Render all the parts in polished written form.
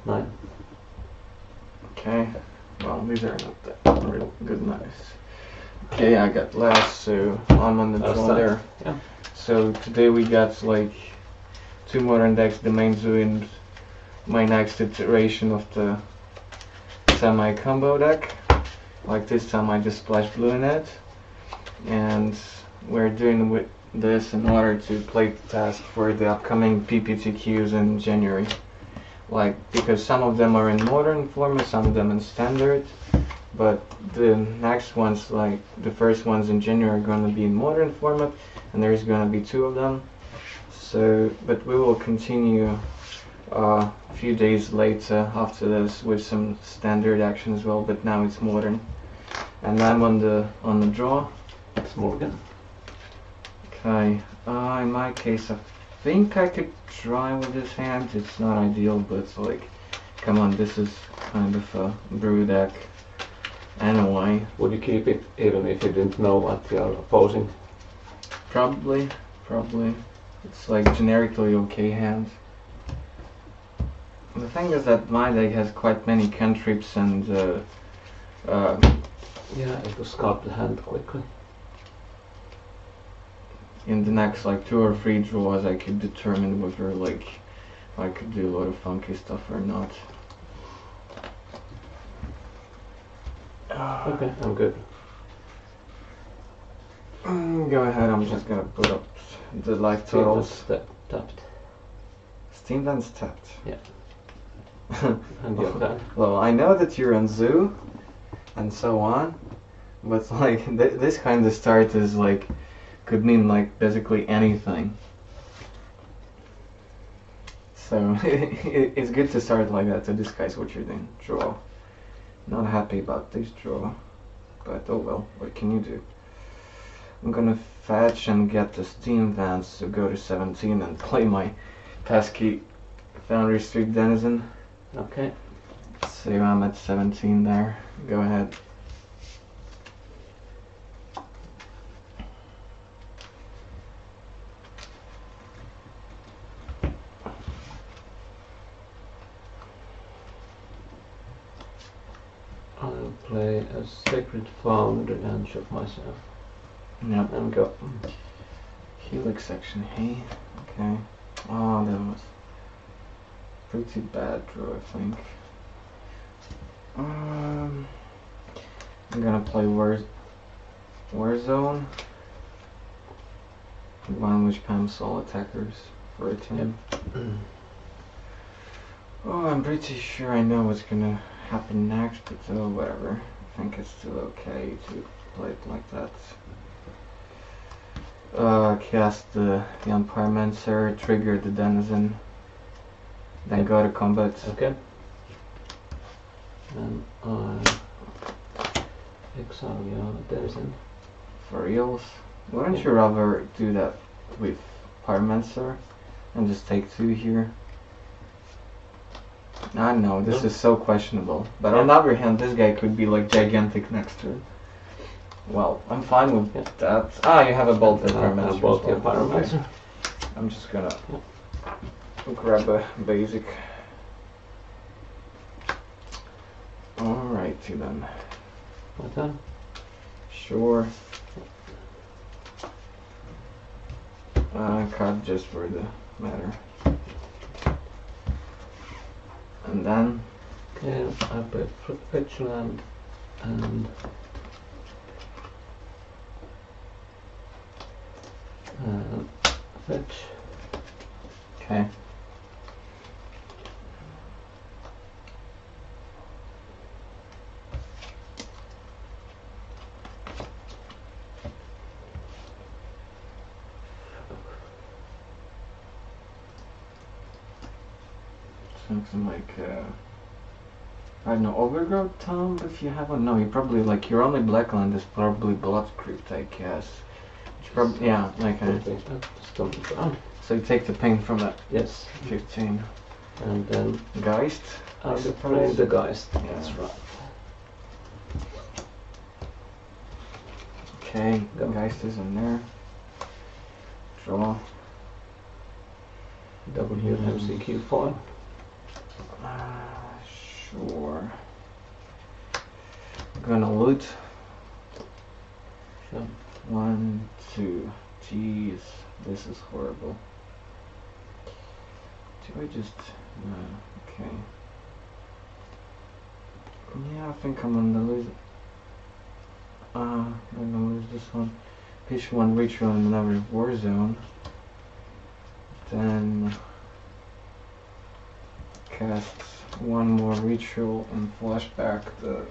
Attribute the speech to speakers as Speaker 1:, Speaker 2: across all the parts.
Speaker 1: 9.
Speaker 2: Okay, well, these are not that real good knives. Okay, I got last, so I'm on the draw there.
Speaker 1: Yeah.
Speaker 2: So today we got like 2 modern decks, the main zoo and my next iteration of the semi-combo deck. Like this time I just splashed blue in it. And we're doing with this in order to play the task for the upcoming PPTQs in January. Like, because some of them are in modern format, some of them in standard, but the next ones, like the first ones in January, are going to be in modern format, and there's going to be 2 of them. So, but we will continue a few days later after this with some standard action as well, but now it's modern. And I'm on the draw.
Speaker 1: It's Morgan.
Speaker 2: Okay, in my case I think I could try with this hand. It's not ideal, but it's like, come on, this is kind of a brew deck anyway.
Speaker 1: Would you keep it even if you didn't know what you're opposing?
Speaker 2: Probably. It's like generically okay hand. The thing is that my deck has quite many cantrips and
Speaker 1: yeah, it will sculpt the hand quickly.
Speaker 2: In the next like 2 or 3 draws I could determine whether like I could do a lot of funky stuff or not.
Speaker 1: Okay, I'm good.
Speaker 2: Go ahead, I'm just gonna put up the life totals.
Speaker 1: Tapped.
Speaker 2: Steam Vents tapped.
Speaker 1: Yeah. And your turn.
Speaker 2: Well, I know that you're on zoo and so on, but like this kind of start is like could mean like basically anything. So it's good to start like that to disguise what you're doing. Draw. Not happy about this draw, but oh well, what can you do? I'm gonna fetch and get the Steam Vents to go to 17 and play my pesky Foundry Street Denizen.
Speaker 1: Okay.
Speaker 2: So I'm at 17 there. Go ahead.
Speaker 1: I'll play a Sacred Foundry and shoot myself.
Speaker 2: Yep.
Speaker 1: And go.
Speaker 2: Helix section, hey? Okay. Oh, that was pretty bad draw, I think. I'm gonna play Warzone. One which pumps all attackers for a team.
Speaker 1: Yep.
Speaker 2: Oh, I'm pretty sure I know what's gonna happen next, but oh, whatever. I think it's still okay to play it like that. Cast the Pyromancer, trigger the Denizen, then go to combat.
Speaker 1: Okay. And I exile your Denizen.
Speaker 2: For reals? Wouldn't you rather do that with Pyromancer and just take 2 here? I know, this is so questionable. But on the other hand, this guy could be like gigantic next turn. Well, I'm fine with that. Ah, you have a bolt at Pyromancer.
Speaker 1: Bolt your Pyromancer.
Speaker 2: Okay. I'm just gonna grab a basic. Alrighty then.
Speaker 1: My turn?
Speaker 2: Sure. Card just for the matter. And then?
Speaker 1: Okay, I play Fetchland and fetch.
Speaker 2: Okay. Something like I don't know, Overgrowth Tomb if you have one. No, you probably like your only black land is probably Blood Crypt, I guess. Which probably like so you take the pain from that.
Speaker 1: Yes.
Speaker 2: 15.
Speaker 1: And then
Speaker 2: Geist.
Speaker 1: I'll play the Geist.
Speaker 2: Yeah.
Speaker 1: That's right.
Speaker 2: Okay, the Geist is in there. Draw.
Speaker 1: WMCQ foil.
Speaker 2: Gonna loot.
Speaker 1: Sure.
Speaker 2: 1, 2. Jeez, this is horrible. Do I just... no, okay. Yeah, I think I'm gonna lose it. I'm gonna lose this one. Pitch 1 ritual in another war zone. Then cast 1 more ritual and flashback the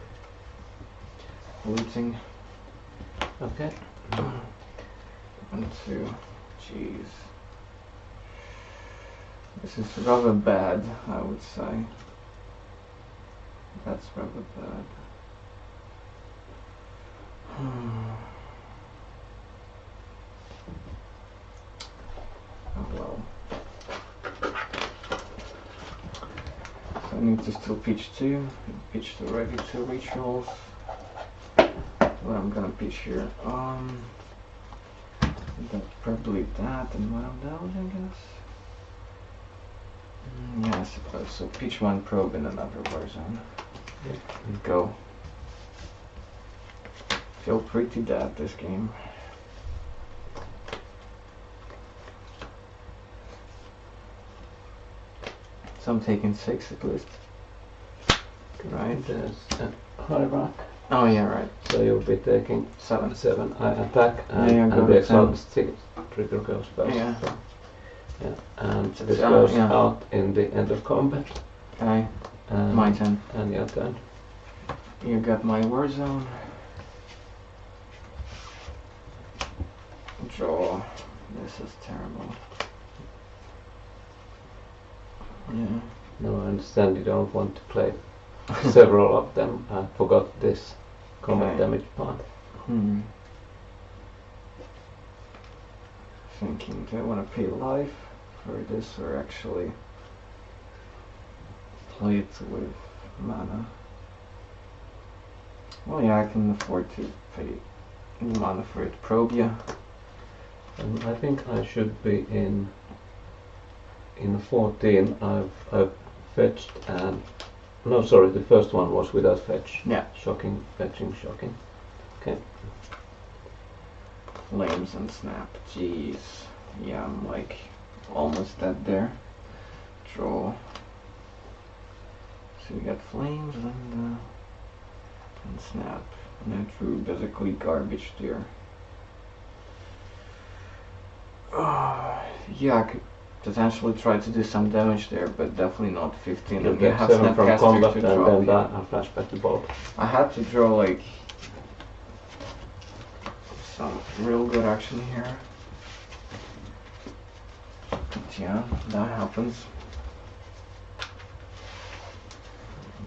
Speaker 2: looting.
Speaker 1: Okay.
Speaker 2: 1, 2. Jeez. This is rather bad, I would say. That's rather bad. Oh well. So I need to still pitch 2. Pitch already 2 rituals. What I'm gonna pitch here? That's probably that and one of those, I guess. Yeah, I suppose. So pitch 1 probe in another war zone.
Speaker 1: Yeah.
Speaker 2: Go. Feel pretty dead this game. So I'm taking 6 at least. Right?
Speaker 1: There's high rock.
Speaker 2: Oh yeah, right.
Speaker 1: So you'll be taking
Speaker 2: 7.
Speaker 1: 7. I attack and,
Speaker 2: Yeah, go
Speaker 1: and
Speaker 2: to
Speaker 1: the
Speaker 2: 10.
Speaker 1: exalted trigger goes first.
Speaker 2: Yeah.
Speaker 1: So, yeah. And
Speaker 2: So
Speaker 1: this
Speaker 2: it's-
Speaker 1: goes
Speaker 2: yeah.
Speaker 1: out in the end of combat.
Speaker 2: Okay,
Speaker 1: And,
Speaker 2: my turn.
Speaker 1: And your turn.
Speaker 2: You got my war zone. Draw. This is terrible. Yeah.
Speaker 1: No, I understand you don't want to play several of them. I forgot this combat
Speaker 2: Okay.
Speaker 1: damage part.
Speaker 2: Thinking, do I want to pay life for this or actually play it with mana? Well, yeah, I can afford to pay mana for it. Probe, yeah.
Speaker 1: And I think I should be in 14. I've fetched and no, sorry, the first one was without fetch.
Speaker 2: Yeah.
Speaker 1: Shocking, fetching, shocking. Okay.
Speaker 2: Flames and snap. Jeez. Yeah, I'm like almost dead there. Draw. So we got flames and snap. And I drew basically garbage there. Yeah, I could potentially try to do some damage there, but definitely not 15.
Speaker 1: You'll
Speaker 2: And you
Speaker 1: get
Speaker 2: have
Speaker 1: 7 from
Speaker 2: Snapcaster
Speaker 1: combat
Speaker 2: to
Speaker 1: and
Speaker 2: draw,
Speaker 1: then
Speaker 2: yeah.
Speaker 1: that I'll flash back the bolt.
Speaker 2: I had to draw like some real good action here. But yeah, that happens.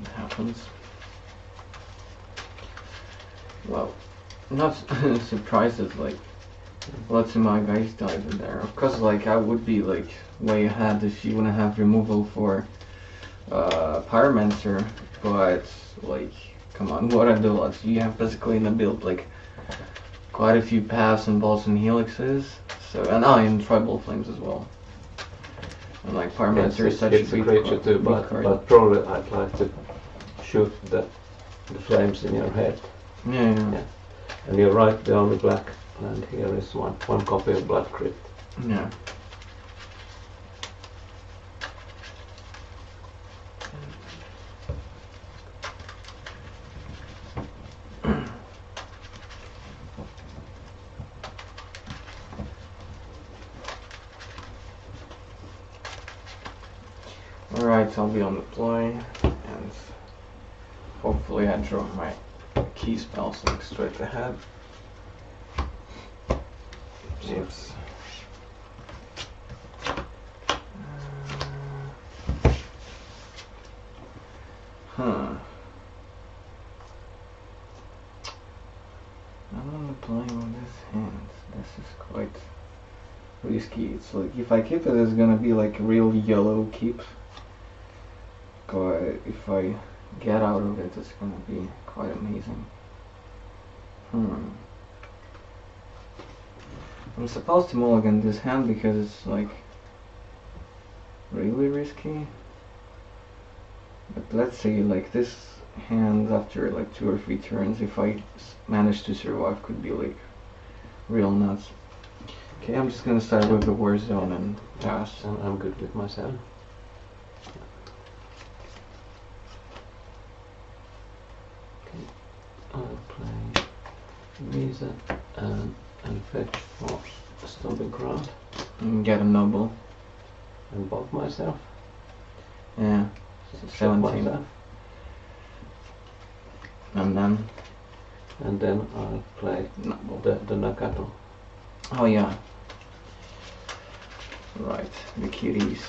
Speaker 2: It happens. Well, I'm not surprised that like lots of my guys died in there. Of course, like I would be like way ahead if you wouldn't have removal for Pyromancer, but like, come on, what are the odds? You have basically in the build like quite a few paths and balls and helixes, so and tribal flames as well. And like Pyromancer is such
Speaker 1: it's
Speaker 2: a
Speaker 1: a
Speaker 2: big
Speaker 1: creature too,
Speaker 2: big
Speaker 1: but
Speaker 2: card.
Speaker 1: probably I'd like to shoot the flames in your head.
Speaker 2: Yeah.
Speaker 1: Yeah. And you're right, the only black land here is one copy of Blood Crypt.
Speaker 2: Yeah. Alright, I'll be on the play, and hopefully I draw my key spells like straight ahead. Oops. I'm on the play with this hand. This is quite risky. It's like if I keep it, it's gonna be like a real yellow keep. If I get out of it, it's gonna be quite amazing. I'm supposed to mulligan this hand because it's like really risky. But let's say like this hand after like 2 or 3 turns if I manage to survive could be like real nuts. Okay, I'm just gonna start with the war zone and pass.
Speaker 1: I'm good with my 7. Okay, I'll play Visa and fetch for Stomping Ground.
Speaker 2: And get a noble.
Speaker 1: And bump myself.
Speaker 2: Yeah,
Speaker 1: Shock
Speaker 2: 17.
Speaker 1: myself.
Speaker 2: And
Speaker 1: then I'll play
Speaker 2: noble.
Speaker 1: the Nakato.
Speaker 2: Oh yeah. Right, the kitties.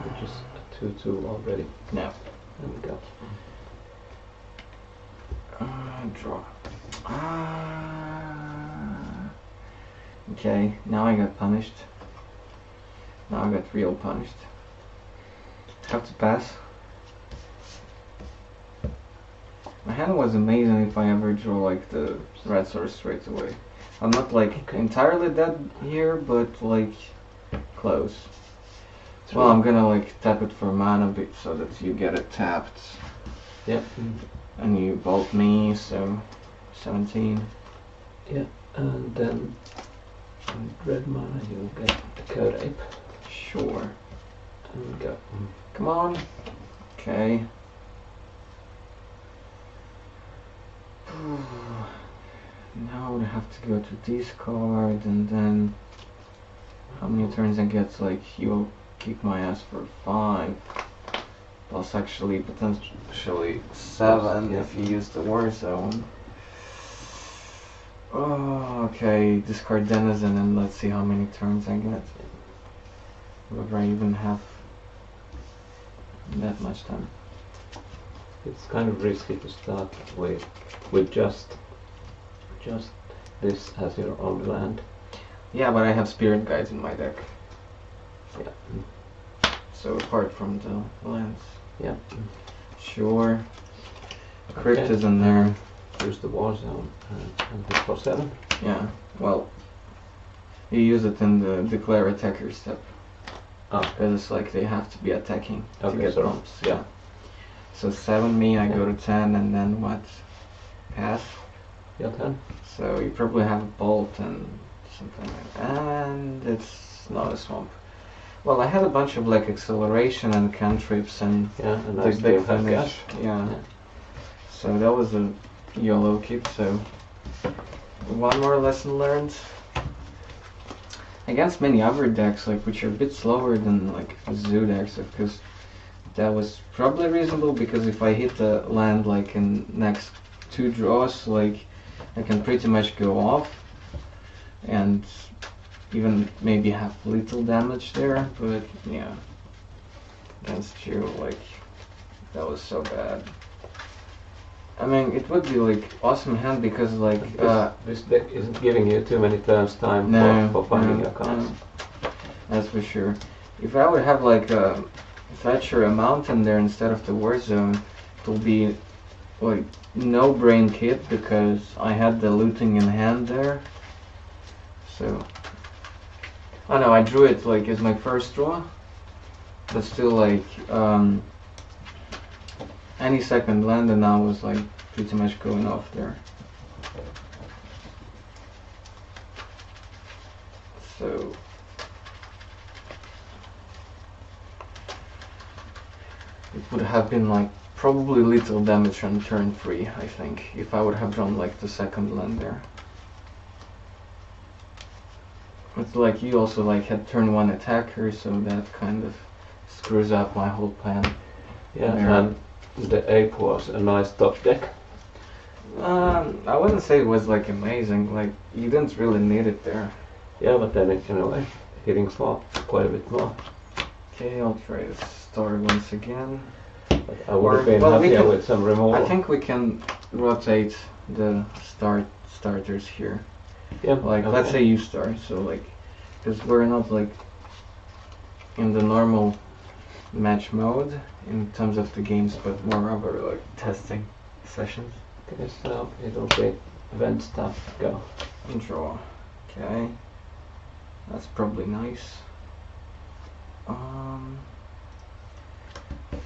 Speaker 1: Which is a 2-2 already.
Speaker 2: No.
Speaker 1: And we got
Speaker 2: Draw. Okay, now I got punished. Now I got real punished. Have to pass. My hand was amazing if I ever draw like the red source straight away. I'm not like entirely dead here, but like close. Well, I'm gonna like tap it for mana bit so that you get it tapped.
Speaker 1: Yep.
Speaker 2: And you bolt me, so 17.
Speaker 1: Yeah, and then with red mana you'll get the Code Ape.
Speaker 2: Sure.
Speaker 1: And go.
Speaker 2: Come on. Okay. Now I would have to go to discard, and then how many turns I get? Like you'll kick my ass for 5. Plus actually potentially 7
Speaker 1: Yeah.
Speaker 2: if you use the war zone. Oh, okay, discard Denizen and let's see how many turns I get. Whether I even have that much time.
Speaker 1: It's kind of risky to start with just this as your only land.
Speaker 2: Yeah, but I have Spirit Guides in my deck.
Speaker 1: Yeah.
Speaker 2: So apart from the lands.
Speaker 1: Yeah.
Speaker 2: Sure. Crypt
Speaker 1: Okay.
Speaker 2: is in there.
Speaker 1: Use the war zone and hit for 7.
Speaker 2: Yeah, well, you use it in the declare attacker step.
Speaker 1: Oh.
Speaker 2: Because it's like they have to be attacking to
Speaker 1: Okay,
Speaker 2: get
Speaker 1: sorry.
Speaker 2: bumps. Yeah. So 7 me, I go to 10, and then what? Pass.
Speaker 1: Your turn.
Speaker 2: So you probably have a bolt and something like that. And it's not a swamp. Well, I had a bunch of like acceleration and cantrips and
Speaker 1: Yeah, and I
Speaker 2: the
Speaker 1: still
Speaker 2: big
Speaker 1: have
Speaker 2: finish.
Speaker 1: cash.
Speaker 2: Yeah.
Speaker 1: Yeah.
Speaker 2: So that was a YOLO keep, so one more lesson learned. Against many other decks, like which are a bit slower than like zoo decks, because that was probably reasonable, because if I hit the land like in next 2 draws, like I can pretty much go off and even maybe have little damage there, but yeah, against you, like that was so bad. I mean, it would be like awesome hand because like
Speaker 1: This deck isn't giving you too many turns time for finding your cards.
Speaker 2: That's for sure. If I would have like a Thatcher, a mountain there instead of the war zone, it will be like no brain kit because I had the looting in hand there. So I know I drew it like as my first draw, but still like any second land and I was like pretty much going off there. So it would have been like probably little damage on turn 3, I think, if I would have drawn like the second land there. It's like you also like had turn 1 attacker, so that kind of screws up my whole plan.
Speaker 1: Yeah,
Speaker 2: there.
Speaker 1: and the ape was a nice top deck.
Speaker 2: I wouldn't say it was like amazing, like you didn't really need it there.
Speaker 1: Yeah, but then in a way, hitting for quite a bit more.
Speaker 2: Okay, I'll try to start once again.
Speaker 1: But I would have been
Speaker 2: well, we
Speaker 1: happier
Speaker 2: can-
Speaker 1: with some removal.
Speaker 2: I think we can rotate the starters here.
Speaker 1: Yeah,
Speaker 2: Like, let's say you start, so like, because we're not like in the normal match mode in terms of the games, but more of our like testing sessions.
Speaker 1: Okay, so it'll be event stuff, go.
Speaker 2: Draw. Okay. That's probably nice.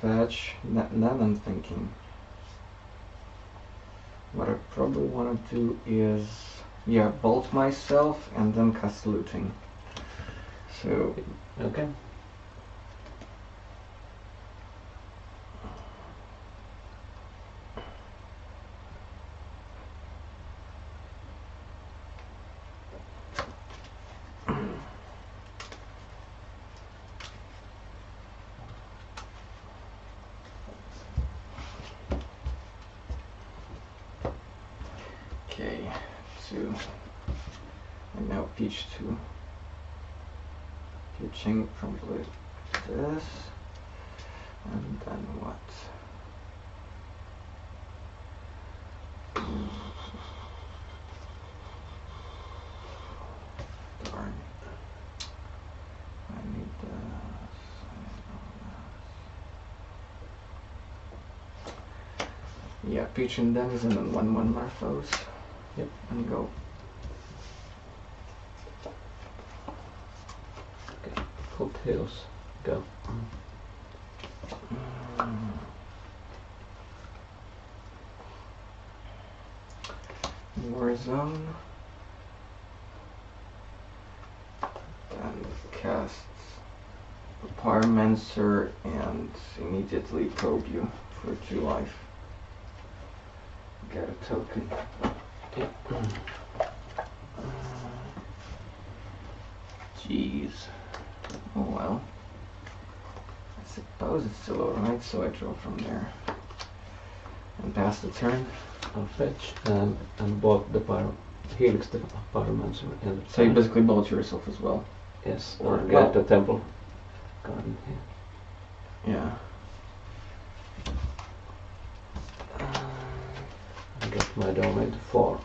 Speaker 2: Fetch. Now I'm thinking. What I probably want to do is, yeah, bolt myself and then cast looting. So,
Speaker 1: Okay.
Speaker 2: okay, 2. And now peach 2. Peaching from blue to this. And then what? Darn. I need this. Yeah, peach and denizen and 1/1 Morphos.
Speaker 1: Yep.
Speaker 2: And go.
Speaker 1: Okay. Foothills. Go.
Speaker 2: Warzone. And casts Pyromancer and immediately probe you for 2 life. Get a token.
Speaker 1: Yep.
Speaker 2: Jeez. Oh well. I suppose it's still alright, so I draw from there. And pass the turn.
Speaker 1: I'll fetch and bought the helix the pyromancer. And
Speaker 2: So you basically bolt yourself as well.
Speaker 1: yes,
Speaker 2: or
Speaker 1: or
Speaker 2: well-
Speaker 1: get the temple garden here.
Speaker 2: Yeah.
Speaker 1: I get my domain to 4.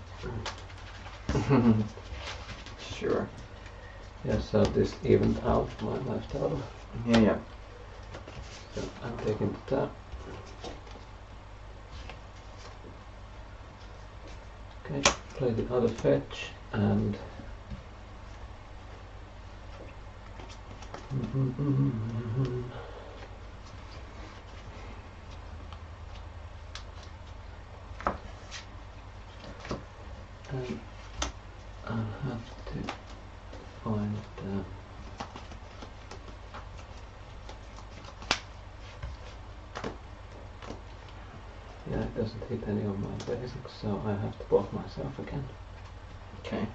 Speaker 2: Sure.
Speaker 1: Yeah, so this evened out my life total.
Speaker 2: Yeah, yeah.
Speaker 1: So I'm taking the tap. Okay, play the other fetch and and I'll have to find yeah, it doesn't hit any of my basics, so I have to block myself again.
Speaker 2: Okay.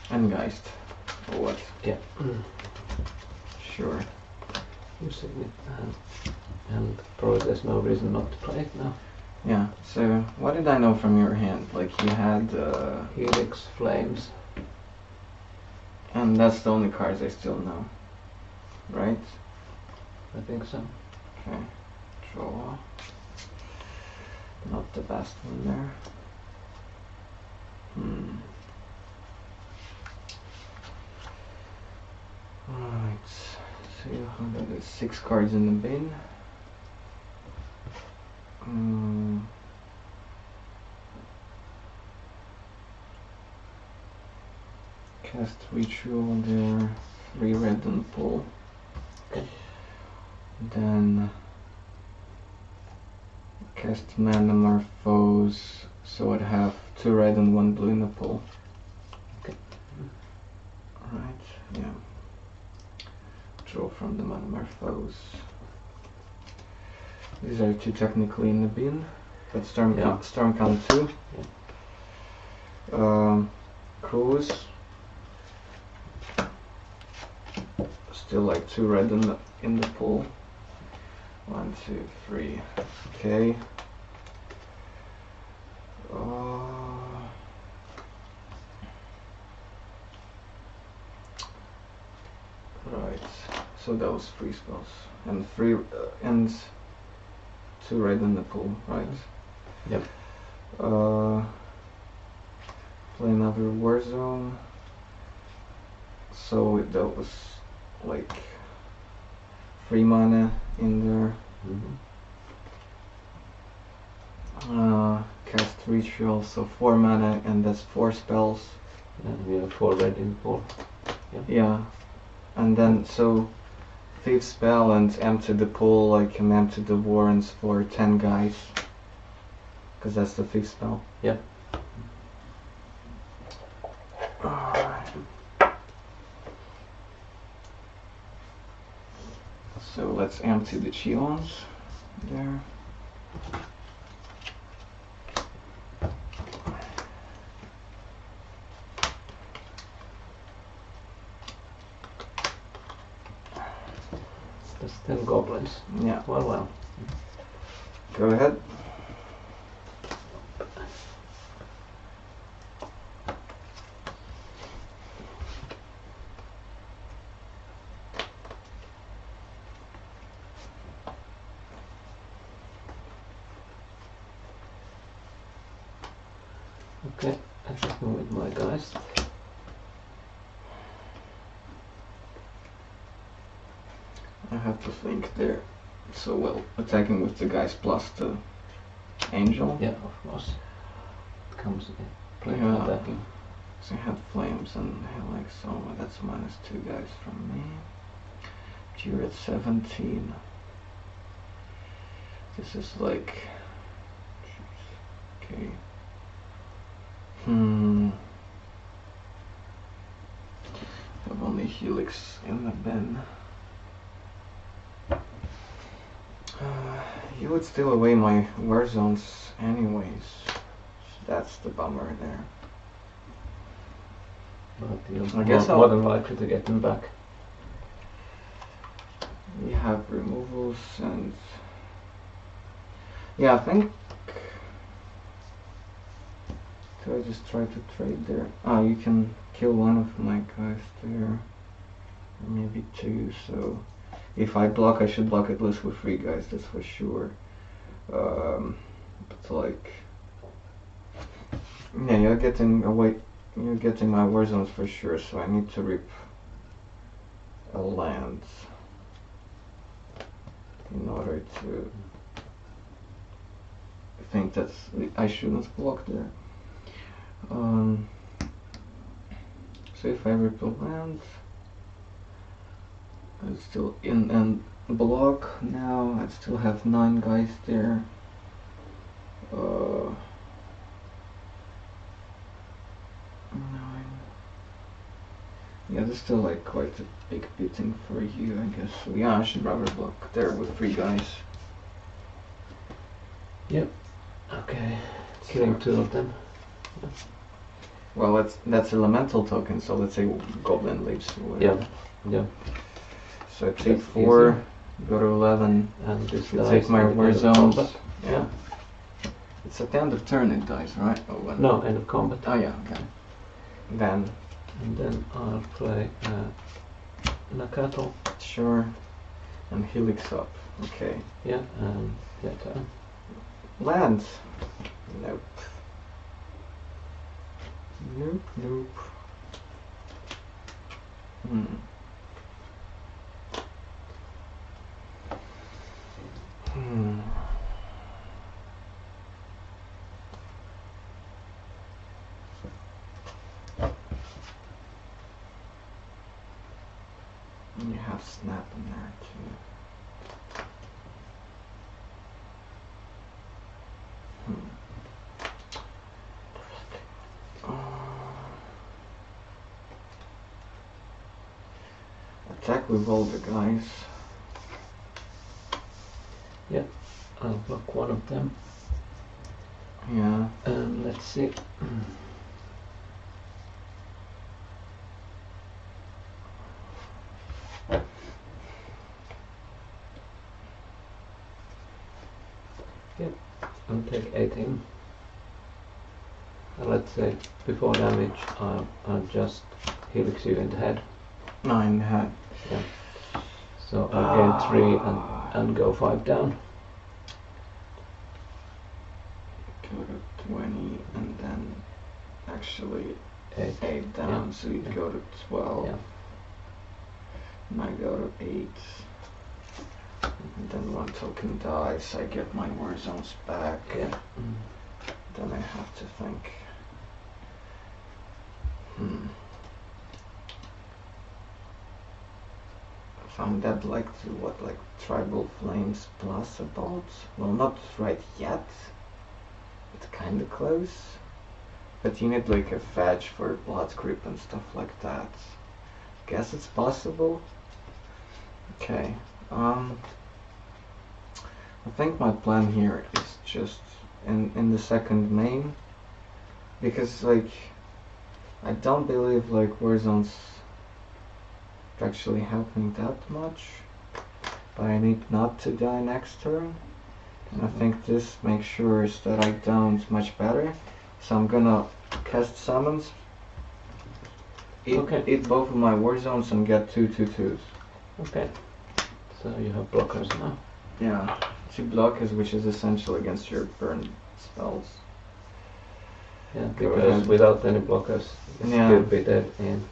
Speaker 2: Ungeist. Or what?
Speaker 1: Yeah.
Speaker 2: Sure.
Speaker 1: Using it and probably there's no reason not to play it now.
Speaker 2: Yeah, so what did I know from your hand? Like you had
Speaker 1: Helix, Flames.
Speaker 2: and that's the only cards I still know. Right?
Speaker 1: I think so.
Speaker 2: Okay. Draw. Not the best one there. Alright. So you have the 6 cards in the bin. Cast Ritual there. 3 red and pull.
Speaker 1: Okay.
Speaker 2: Then cast Metamorphose, so I'd have 2 red and 1 blue in the pool.
Speaker 1: Okay.
Speaker 2: Alright, yeah. Draw from the Metamorphose. These are 2 technically in the bin, but Storm count 2.
Speaker 1: Yeah.
Speaker 2: Cruise. Still like 2 red in the pool. 1, 2, 3. Okay. Right. So that was 3 spells and 3 and 2 red in the pool. Right.
Speaker 1: Yep.
Speaker 2: Play another Warzone. So that was like 3 mana in there. Cast Ritual, so 4 mana, and that's 4 spells.
Speaker 1: And we have 4 red in 4.
Speaker 2: Yeah, And then, so, fifth spell and empty the pool, I can empty the warrens for 10 guys. Because that's the fifth spell.
Speaker 1: Yeah.
Speaker 2: Alright. So let's empty the Cheons there.
Speaker 1: There's 10 goblins.
Speaker 2: Yeah.
Speaker 1: Well.
Speaker 2: Go ahead.
Speaker 1: Okay, I just move with my guys.
Speaker 2: I have to think there. So well, attacking with the guys plus the angel.
Speaker 1: Yeah, of course. It comes in play
Speaker 2: Yeah.
Speaker 1: attacking.
Speaker 2: So I had flames and helix, so that's -2 guys from me. But you're at 17. This is like, okay. Have only helix in the bin. You would steal away my war zones anyways. That's the bummer there.
Speaker 1: But you're
Speaker 2: I guess
Speaker 1: more than likely to get them back.
Speaker 2: We have removals and yeah, I think. So I just try to trade there. Ah, you can kill one of my guys there, or maybe 2. So if I block, I should block at least with 3 guys. That's for sure. But like, yeah, you're getting away. You're getting my war zones for sure. So I need to rip a land in order to think that I shouldn't block there. So if I rip a land, I still in and block now. I still have 9 guys there. 9. Yeah, that's still like quite a big beating for you, I guess. So yeah, I should rather block there with 3 guys.
Speaker 1: Yep. Okay. Killing 2 of them.
Speaker 2: Well, that's elemental token, so let's say goblin leaves.
Speaker 1: Yeah. Yeah.
Speaker 2: So I take
Speaker 1: That's
Speaker 2: 4,
Speaker 1: easy.
Speaker 2: go to 11,
Speaker 1: And this
Speaker 2: you
Speaker 1: dies
Speaker 2: take my
Speaker 1: at
Speaker 2: war
Speaker 1: end of
Speaker 2: zones.
Speaker 1: combat.
Speaker 2: Yeah. It's at the end of turn it dies, right? Oh, when?
Speaker 1: No, end of combat.
Speaker 2: Oh yeah, okay. Then,
Speaker 1: And then I'll play Nakato.
Speaker 2: sure. And helix up. Okay.
Speaker 1: Yeah, and yeah, turn.
Speaker 2: Land. Nope. Nope, nope. And you have snap in there too. Attack with all the guys.
Speaker 1: Yeah, I'll block one of them.
Speaker 2: Yeah.
Speaker 1: And let's see. Yep, I'll take 18. And let's say before damage, I'll just helix you in the head.
Speaker 2: 9 head.
Speaker 1: Yeah. So I'll gain 3 and go 5 down.
Speaker 2: Go to 20 and then actually
Speaker 1: 8.
Speaker 2: down,
Speaker 1: Yeah.
Speaker 2: so you'd
Speaker 1: Yeah.
Speaker 2: go to 12.
Speaker 1: Yeah.
Speaker 2: And I go to 8. And then 1 token dies, I get my war zones back.
Speaker 1: Yeah.
Speaker 2: Then I have to think. So I'm dead like to what, like Tribal Flames plus about? Well, not right yet. It's kinda close. But you need like a fetch for Blood Grip and stuff like that. Guess it's possible. Okay. I think my plan here is just in the second main, because like I don't believe like Warzone's actually helping that much, but I need not to die next turn, and I think this makes sure that I don't much better. So I'm gonna cast summons, eat both of my Warzones and get 2/2/2s.
Speaker 1: Okay. So you have blockers now.
Speaker 2: Yeah, 2 blockers, which is essential against your burn spells.
Speaker 1: Yeah,
Speaker 2: Go
Speaker 1: because
Speaker 2: ahead.
Speaker 1: without any blockers, you
Speaker 2: Yeah.
Speaker 1: still be dead in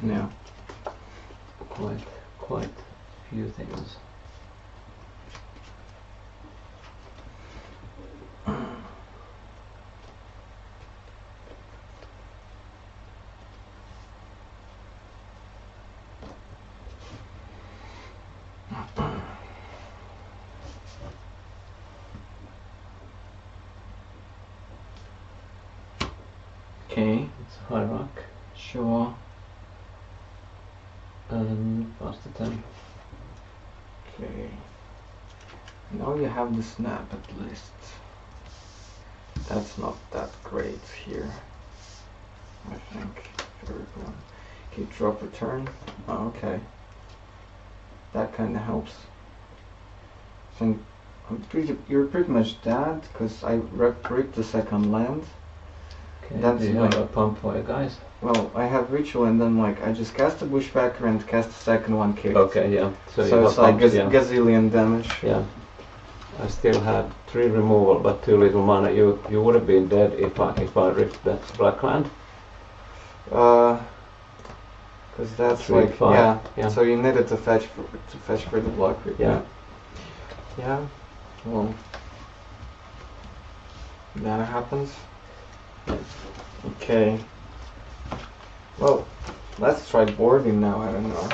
Speaker 2: Yeah.
Speaker 1: quite few things.
Speaker 2: Okay,
Speaker 1: It's high rock
Speaker 2: sure.
Speaker 1: and past the 10.
Speaker 2: Okay. Now you have the snap at least. That's not that great here, I think. Third one. Okay, drop return. Oh, okay. That kind of helps. I think you're pretty much dead because I ripped the second land.
Speaker 1: Okay,
Speaker 2: That's
Speaker 1: do you have a pump for you guys?
Speaker 2: Well, I have ritual and then like I just cast a bushwhacker and cast the second one kick.
Speaker 1: Okay, yeah. So you
Speaker 2: it's
Speaker 1: have
Speaker 2: like
Speaker 1: pumps, yeah.
Speaker 2: gazillion damage.
Speaker 1: Yeah. I still had 3 removal, but 2 little mana. You would have been dead if I ripped that black land.
Speaker 2: Because that's
Speaker 1: 3,
Speaker 2: like
Speaker 1: 5,
Speaker 2: yeah. So you needed to fetch for the block.
Speaker 1: Yeah.
Speaker 2: Yeah. Well, that happens. Okay. Well, let's try boarding now. I don't know.